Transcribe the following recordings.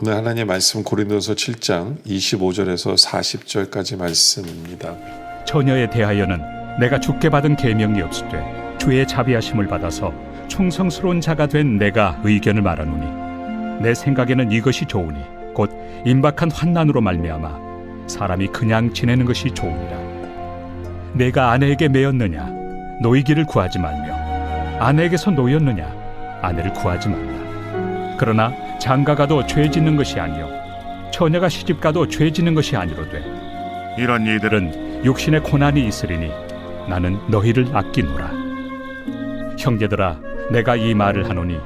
오늘 하나님의 말씀 고린도서 7장 25절에서 40절까지 말씀입니다. 처녀에 대하여는 내가 주께 받은 계명이 없으되 주의 자비하심을 받아서 충성스러운 자가 된 내가 의견을 말하노니 내 생각에는 이것이 좋으니 곧 임박한 환난으로 말미암아 사람이 그냥 지내는 것이 좋으니라. 내가 아내에게 매였느냐 노이기를 구하지 말며 아내에게서 노였느냐 아내를 구하지 말라. 그러나 장가가도 죄 짓는 것이 아니요 처녀가 시집가도 죄 짓는 것이 아니로되 이런 이들은 육신의 고난이 있으리니 나는 너희를 아끼노라. 형제들아 내가 이 말을 하노니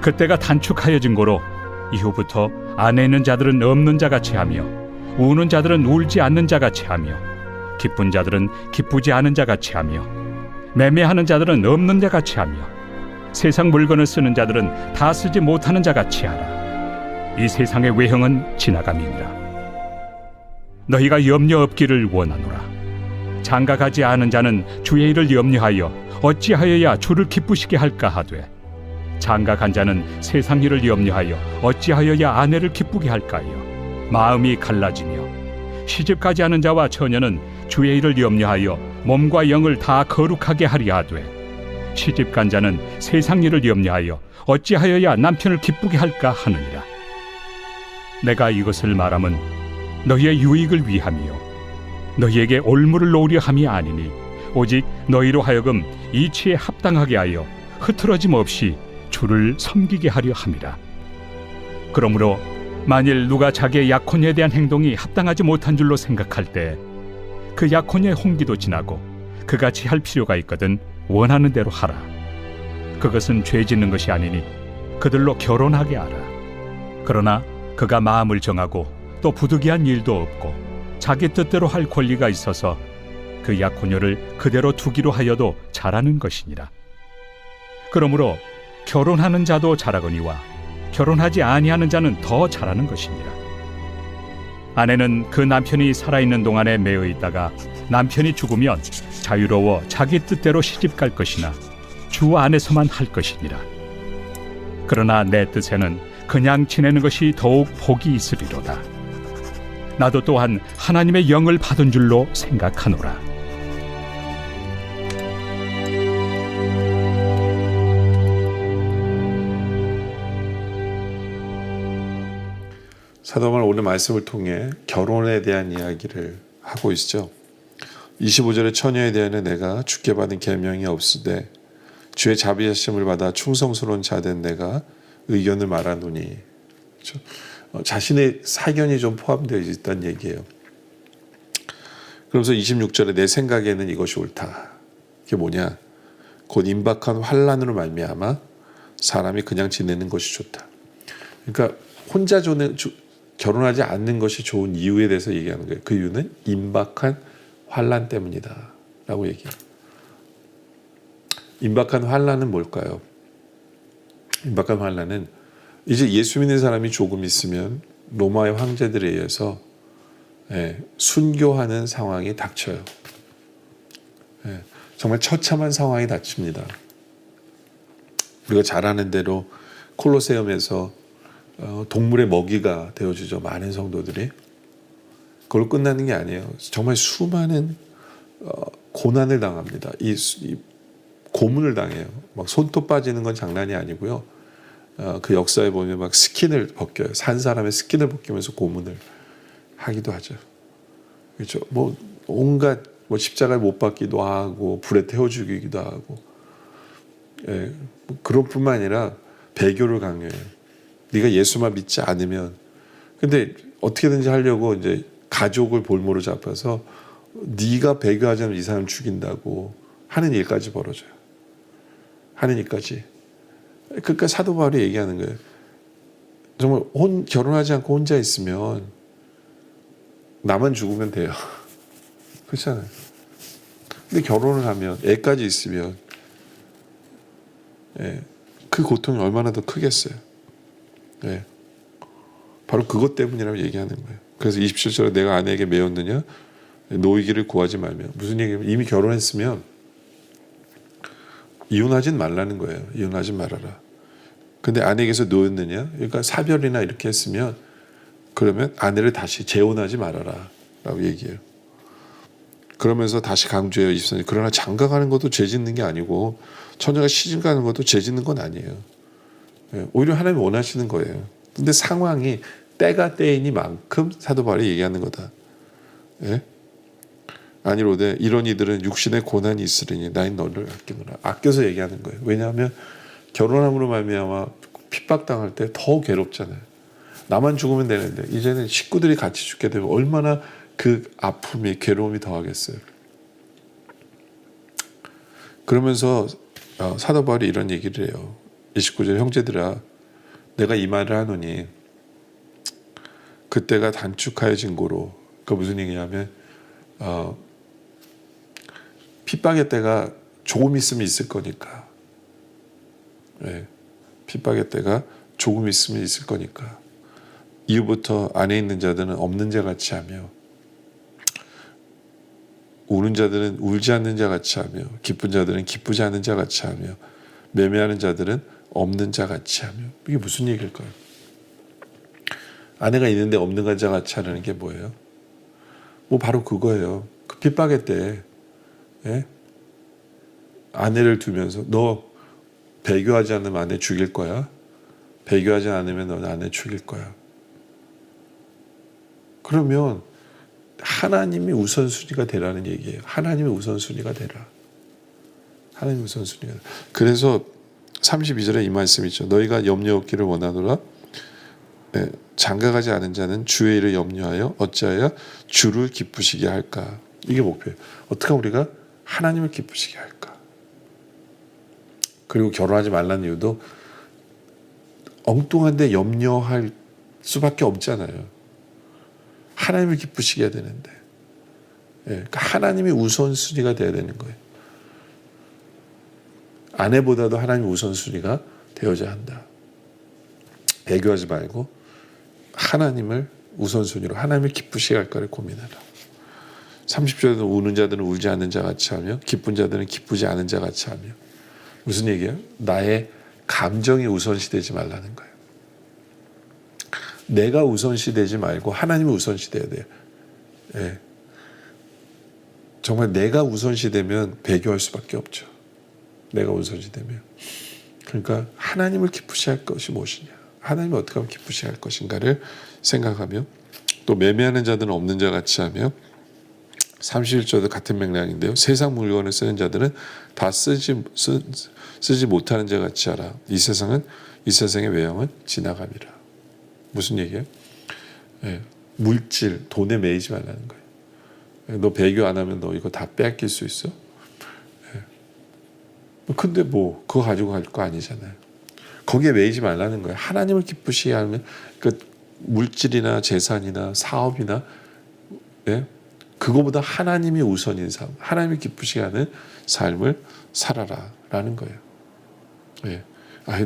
그때가 단축하여진 고로 이후부터 안에 있는 자들은 없는 자같이 하며 우는 자들은 울지 않는 자같이 하며 기쁜 자들은 기쁘지 않은 자같이 하며 매매하는 자들은 없는 자같이 하며 세상 물건을 쓰는 자들은 다 쓰지 못하는 자같이 하라. 이 세상의 외형은 지나감이니라. 너희가 염려 없기를 원하노라. 장가가지 않은 자는 주의 일을 염려하여 어찌하여야 주를 기쁘시게 할까 하되 장가간 자는 세상 일을 염려하여 어찌하여야 아내를 기쁘게 할까요. 마음이 갈라지며 시집가지 않은 자와 처녀는 주의 일을 염려하여 몸과 영을 다 거룩하게 하려 하되 시집간 자는 세상 일을 염려하여 어찌하여야 남편을 기쁘게 할까 하느니라. 내가 이것을 말함은 너희의 유익을 위함이요 너희에게 올무를 놓으려 함이 아니니 오직 너희로 하여금 이치에 합당하게 하여 흐트러짐 없이 주를 섬기게 하려 함이라. 그러므로 만일 누가 자기의 약혼녀에 대한 행동이 합당하지 못한 줄로 생각할 때 그 약혼녀의 홍기도 지나고 그같이 할 필요가 있거든 원하는 대로 하라. 그것은 죄 짓는 것이 아니니 그들로 결혼하게 하라. 그러나 그가 마음을 정하고 또 부득이한 일도 없고 자기 뜻대로 할 권리가 있어서 그 약혼녀를 그대로 두기로 하여도 잘하는 것이니라. 그러므로 결혼하는 자도 잘하거니와 결혼하지 아니하는 자는 더 잘하는 것이니라. 아내는 그 남편이 살아있는 동안에 매여 있다가 남편이 죽으면 자유로워 자기 뜻대로 시집갈 것이나 주 안에서만 할 것이니라. 그러나 내 뜻에는 그냥 지내는 것이 더욱 복이 있으리로다. 나도 또한 하나님의 영을 받은 줄로 생각하노라. 사도 바울 오늘 말씀을 통해 결혼에 대한 이야기를 하고 있죠. 25절에 처녀에 대하여는 내가 주께 받은 계명이 없으되 주의 자비하심을 받아 충성스러운 자 된 내가 의견을 말하노니. 그렇죠? 자신의 사견이 좀 포함되어 있다는 얘기예요. 그러면서 26절에 내 생각에는 이것이 옳다. 이게 뭐냐? 곧 임박한 환난으로 말미암아 사람이 그냥 지내는 것이 좋다. 그러니까 혼자 결혼하지 않는 것이 좋은 이유에 대해서 얘기하는 거예요. 그 이유는 임박한 환난 때문이다 라고 얘기해요. 임박한 환난은 뭘까요? 임박한 환난은 이제 예수 믿는 사람이 조금 있으면 로마의 황제들에 의해서 순교하는 상황이 닥쳐요. 정말 처참한 상황이 닥칩니다. 우리가 잘 아는 대로 콜로세움에서 동물의 먹이가 되어주죠. 많은 성도들이. 그걸로 끝나는 게 아니에요. 정말 수많은 고난을 당합니다. 이 고문을 당해요. 막 손톱 빠지는 건 장난이 아니고요. 그 역사에 보면 막 스킨을 벗겨요. 산 사람의 스킨을 벗기면서 고문을 하기도 하죠. 그렇죠. 뭐 온갖 십자가를 못 박기도 하고 불에 태워 죽이기도 하고. 그런 뿐만 아니라 배교를 강요해요. 네가 예수만 믿지 않으면. 근데 어떻게든지 하려고 이제 가족을 볼모로 잡아서 네가 배교하지 않으면 이 사람 죽인다고 하는 일까지 벌어져요. 하는 일까지. 그러니까 사도 바울이 얘기하는 거예요. 정말 결혼하지 않고 혼자 있으면 나만 죽으면 돼요. 그렇잖아요. 근데 결혼을 하면 애까지 있으면 그 고통이 얼마나 더 크겠어요. 바로 그것 때문이라고 얘기하는 거예요. 그래서 27절에 내가 아내에게 매였느냐 노이기를 구하지 말며. 무슨 얘기냐면 이미 결혼했으면 이혼하진 말라는 거예요. 이혼하지 말아라. 근데 아내에게서 놓였느냐? 그러니까 사별이나 이렇게 했으면 그러면 아내를 다시 재혼하지 말아라 라고 얘기해요. 그러면서 다시 강조해요. 24절. 그러나 장가가는 것도 죄 짓는 게 아니고 처녀가 시집 가는 것도 죄 짓는 건 아니에요. 예, 오히려 하나님이 원하시는 거예요. 근데 상황이 때가 때이니만큼 사도 바울이 얘기하는 거다. 예? 아니로되 이런 이들은 육신의 고난이 있으리니 나인 너를 아끼노라. 아껴서 얘기하는 거예요. 왜냐하면 결혼함으로 말미암아 핍박당할 때 더 괴롭잖아요. 나만 죽으면 되는데 이제는 식구들이 같이 죽게 되면 얼마나 그 아픔이 괴로움이 더하겠어요. 그러면서 사도 바울이 이런 얘기를 해요. 29절 형제들아 내가 이 말을 하노니 그때가 단축하여진 고로 그 무슨 얘기냐면 핍박의 때가 조금 있으면 있을 거니까 핍박의 때가 조금 있으면 있을 거니까 이후부터 안에 있는 자들은 없는 자 같이 하며 우는 자들은 울지 않는 자 같이 하며 기쁜 자들은 기쁘지 않은 자 같이 하며 매매하는 자들은 없는 자 같이 하며 이게 무슨 얘기일까요? 아내가 있는데 없는 자 같이 하는 게 뭐예요? 뭐 바로 그거예요. 그 핍박의 때 아내를 두면서 너 배교하지 않으면 아내 죽일 거야. 배교하지 않으면 너는 아내 죽일 거야. 그러면 하나님이 우선순위가 되라는 얘기예요. 하나님의 우선순위가 되라. 하나님의 우선순위가 되라. 그래서 32절에 이 말씀이 있죠. 너희가 염려 없기를 원하노라. 장가가지 않은 자는 주의 일을 염려하여 어찌하여 주를 기쁘시게 할까. 이게 목표예요. 어떻게 우리가 하나님을 기쁘시게 할까. 그리고 결혼하지 말라는 이유도 엉뚱한데 염려할 수밖에 없잖아요. 하나님을 기쁘시게 해야 되는데 그러니까 하나님이 우선순위가 돼야 되는 거예요. 아내보다도 하나님이 우선순위가 되어야 한다. 배교하지 말고 하나님을 우선순위로 하나님을 기쁘시게 할까를 고민하라. 30절에는 우는 자들은 울지 않는 자 같이 하며 기쁜 자들은 기쁘지 않은 자 같이 하며 무슨 얘기예요? 나의 감정이 우선시되지 말라는 거예요. 내가 우선시되지 말고 하나님이 우선시돼야 돼요. 정말 내가 우선시되면 배교할 수밖에 없죠. 내가 우선시되면. 그러니까 하나님을 기쁘시게 할 것이 무엇이냐. 하나님이 어떻게 하면 기쁘시게 할 것인가를 생각하며 또 매매하는 자들은 없는 자 같이 하며 31절도 같은 맥락인데요. 세상 물건을 쓰는 자들은 다 쓰지 못하는 자 같이 하라. 이 세상의 외형은 지나감이라. 무슨 얘기예요? 물질, 돈에 매이지 말라는 거예요. 너 배교 안 하면 너 이거 다 빼앗길 수 있어? 근데 뭐 그거 가지고 갈 거 아니잖아요. 거기에 매이지 말라는 거예요. 하나님을 기쁘시게 하면 그 물질이나 재산이나 사업이나 그거보다 하나님이 우선인 삶, 하나님을 기쁘시게 하는 삶을 살아라라는 거예요.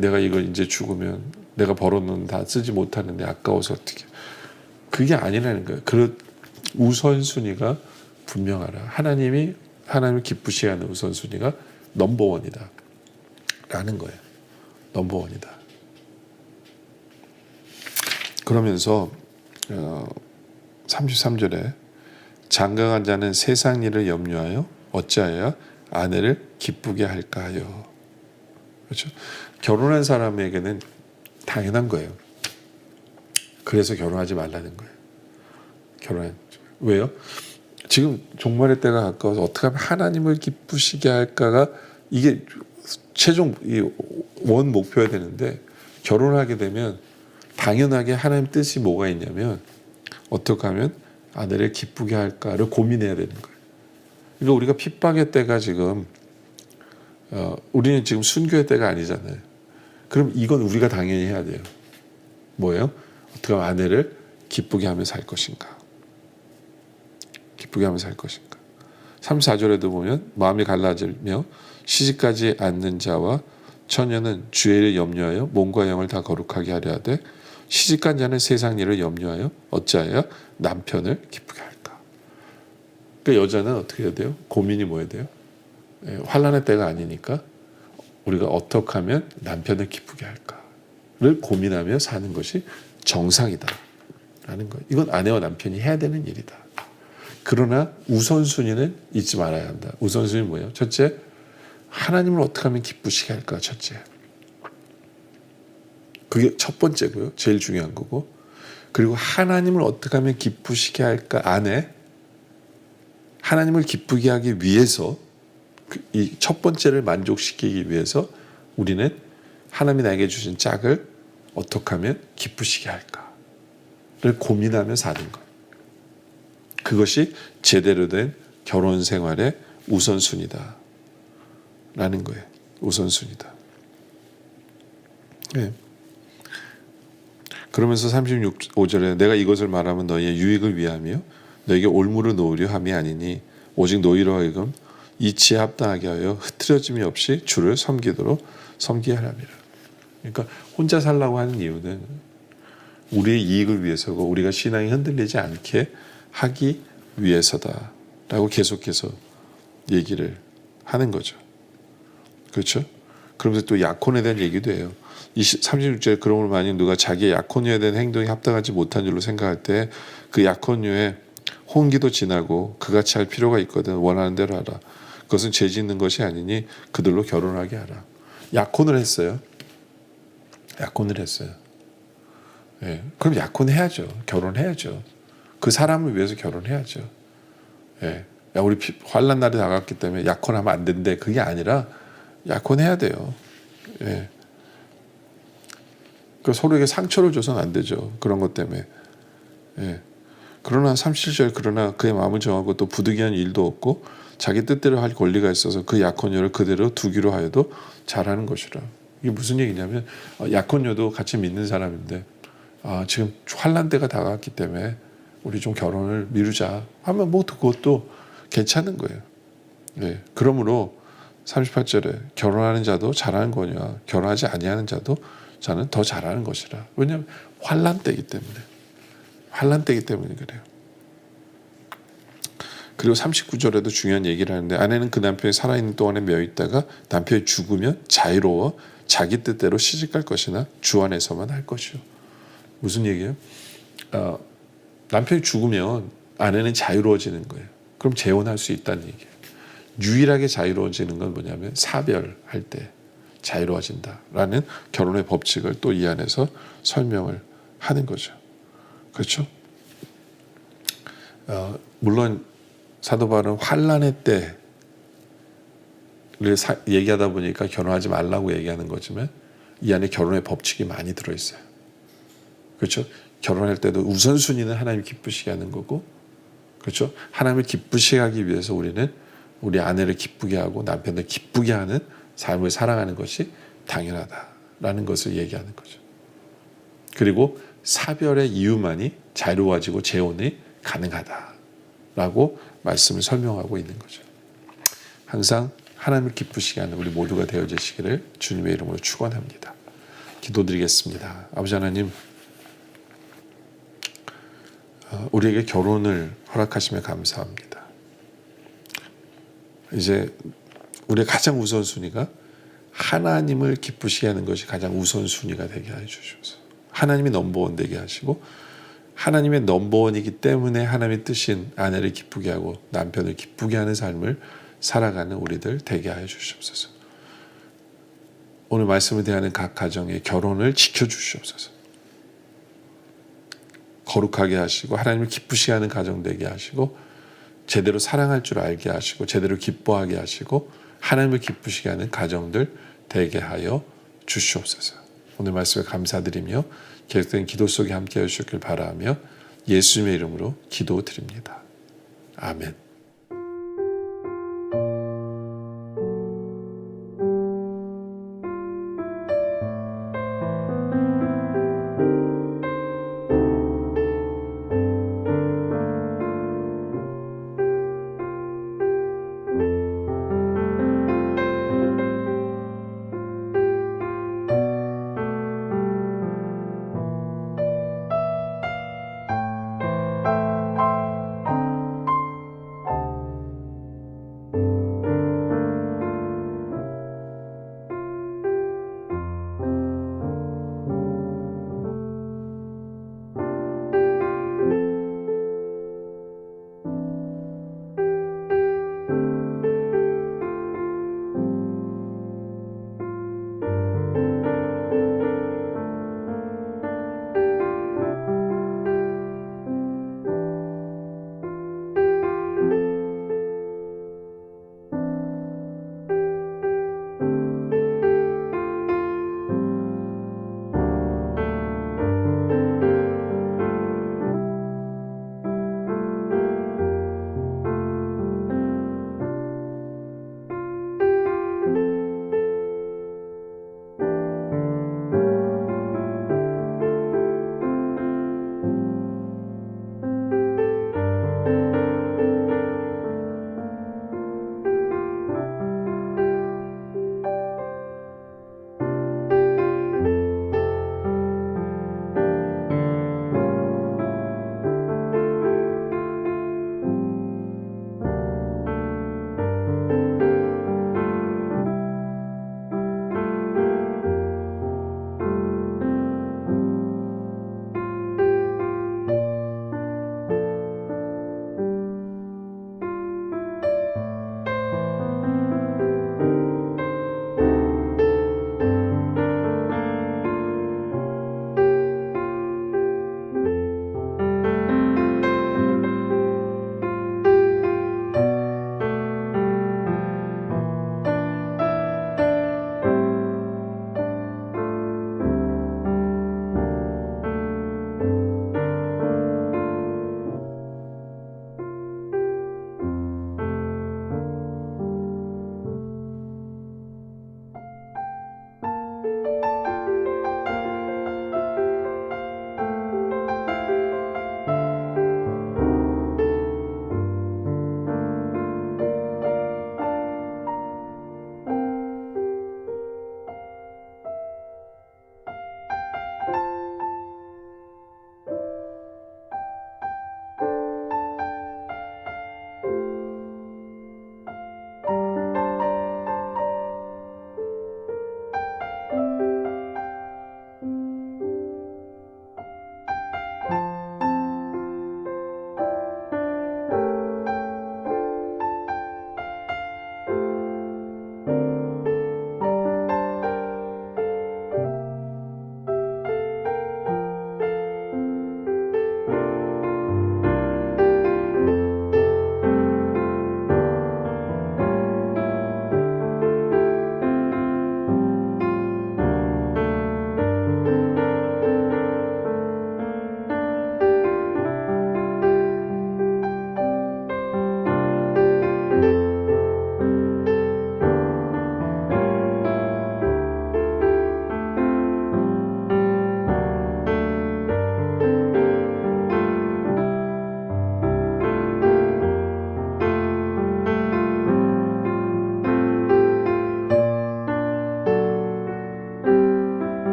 내가 이걸 이제 죽으면 내가 벌어놓은 다 쓰지 못하는데 아까워서 어떻게. 그게 아니라는 거예요. 그 우선순위가 분명하라. 하나님을 기쁘시게 하는 우선순위가 넘버원이다. 라는 거예요. 넘버원이다. 그러면서 33절에 장가간 자는 세상 일을 염려하여 어찌하여 아내를 기쁘게 할까 하여. 그렇죠? 결혼한 사람에게는 당연한 거예요. 그래서 결혼하지 말라는 거예요. 왜요? 지금 종말의 때가 가까워서 어떻게 하면 하나님을 기쁘시게 할까가 이게 최종 원 목표가 되는데 결혼하게 되면 당연하게 하나님 뜻이 뭐가 있냐면 어떻게 하면 아내를 기쁘게 할까를 고민해야 되는 거예요. 그러니까 우리가 핍박의 때가 지금 우리는 지금 순교의 때가 아니잖아요. 그럼 이건 우리가 당연히 해야 돼요. 뭐예요? 어떻게 하면 아내를 기쁘게 하며 살 것인가. 기쁘게 하며 살 것인가. 3, 4절에도 보면 마음이 갈라지며 시집가지 않는 자와 처녀는 주의 일을 염려하여 몸과 영을 다 거룩하게 하려 하되 시집간 자는 세상 일을 염려하여 어찌하여 남편을 기쁘게 할까. 그러니까 여자는 어떻게 해야 돼요? 고민이 뭐야 돼요? 환난의 때가 아니니까 우리가 어떻게 하면 남편을 기쁘게 할까를 고민하며 사는 것이 정상이다 거예요. 이건 아내와 남편이 해야 되는 일이다. 그러나 우선순위는 잊지 말아야 한다. 우선순위는 뭐예요? 첫째, 하나님을 어떻게 하면 기쁘시게 할까? 첫째. 그게 첫 번째고요. 제일 중요한 거고. 그리고 하나님을 어떻게 하면 기쁘시게 할까 안에 하나님을 기쁘게 하기 위해서 이 첫 번째를 만족시키기 위해서 우리는 하나님이 나에게 주신 짝을 어떻게 하면 기쁘시게 할까를 고민하며 사는 것. 그것이 제대로 된 결혼 생활의 우선순위다 라는 거예요. 우선순위다. 네. 그러면서 36절에 내가 이것을 말하면 너희의 유익을 위하며 너에게 올무를 놓으려 함이 아니니 오직 너희로 하여금 이치에 합당하게 하여 흐트러짐이 없이 주를 섬기게 하람이라. 그러니까 혼자 살라고 하는 이유는 우리의 이익을 위해서고 우리가 신앙이 흔들리지 않게 하기 위해서다라고 계속해서 얘기를 하는 거죠. 그렇죠? 그러면서 또 약혼에 대한 얘기도 해요. 36절에 그러므로 만약 누가 자기의 약혼녀에 대한 행동이 합당하지 못한 줄로 생각할 때 그 약혼녀의 혼기도 지나고 그같이 할 필요가 있거든. 원하는 대로 하라. 그것은 죄 짓는 것이 아니니 그들로 결혼하게 하라. 약혼을 했어요. 예. 그럼 약혼해야죠. 결혼해야죠. 그 사람을 위해서 결혼해야죠. 예. 야, 우리 환난 날이 다가왔기 때문에 약혼하면 안 된대. 그게 아니라 약혼해야 돼요. 예. 그 서로에게 상처를 줘서는 안 되죠. 그런 것 때문에. 예. 그러나 37절 그러나 그의 마음을 정하고 또 부득이한 일도 없고 자기 뜻대로 할 권리가 있어서 그 약혼녀를 그대로 두기로 하여도 잘하는 것이라. 이게 무슨 얘기냐면 약혼녀도 같이 믿는 사람인데 지금 환난 때가 다가왔기 때문에 우리 좀 결혼을 미루자 하면 뭐 그것도 괜찮은 거예요. 예. 그러므로 38절에 결혼하는 자도 잘하는 거냐 결혼하지 아니하는 자도 자는 더 잘하는 것이라. 왜냐하면 환난 때이기 때문에 그래요. 그리고 39절에도 중요한 얘기를 하는데 아내는 그 남편이 살아있는 동안에 매어 있다가 남편이 죽으면 자유로워 자기 뜻대로 시집갈 것이나 주 안에서만 할 것이요. 무슨 얘기예요? 남편이 죽으면 아내는 자유로워지는 거예요. 그럼 재혼할 수 있다는 얘기예요. 유일하게 자유로워지는 건 뭐냐면 사별할 때 자유로워진다라는 결혼의 법칙을 또 이 안에서 설명을 하는 거죠. 그렇죠? 물론 사도 바울은 환난의 때를 얘기하다 보니까 결혼하지 말라고 얘기하는 거지만 이 안에 결혼의 법칙이 많이 들어있어요. 그렇죠? 결혼할 때도 우선순위는 하나님 기쁘시게 하는 거고, 그렇죠? 하나님을 기쁘시게 하기 위해서 우리는 우리 아내를 기쁘게 하고 남편을 기쁘게 하는 삶을 살아가는 것이 당연하다라는 것을 얘기하는 거죠. 그리고 사별의 이유만이 자유로워지고 재혼이 가능하다라고 말씀을 설명하고 있는 거죠. 항상 하나님을 기쁘시게 하는 우리 모두가 되어지시기를 주님의 이름으로 축원합니다. 기도드리겠습니다. 아버지 하나님, 우리에게 결혼을 허락하시며 감사합니다. 이제 우리의 가장 우선순위가 하나님을 기쁘시게 하는 것이 가장 우선순위가 되게 해주셔서 하나님이 넘버원 되게 하시고 하나님의 넘버원이기 때문에 하나님의 뜻인 아내를 기쁘게 하고 남편을 기쁘게 하는 삶을 살아가는 우리들 되게 하여 주시옵소서. 오늘 말씀을 대하는 각 가정의 결혼을 지켜주시옵소서. 거룩하게 하시고 하나님을 기쁘시게 하는 가정 되게 하시고 제대로 사랑할 줄 알게 하시고 제대로 기뻐하게 하시고 하나님을 기쁘시게 하는 가정들 되게 하여 주시옵소서. 오늘 말씀에 감사드리며 계속된 기도 속에 함께해 주시길 바라며 예수님의 이름으로 기도드립니다. 아멘.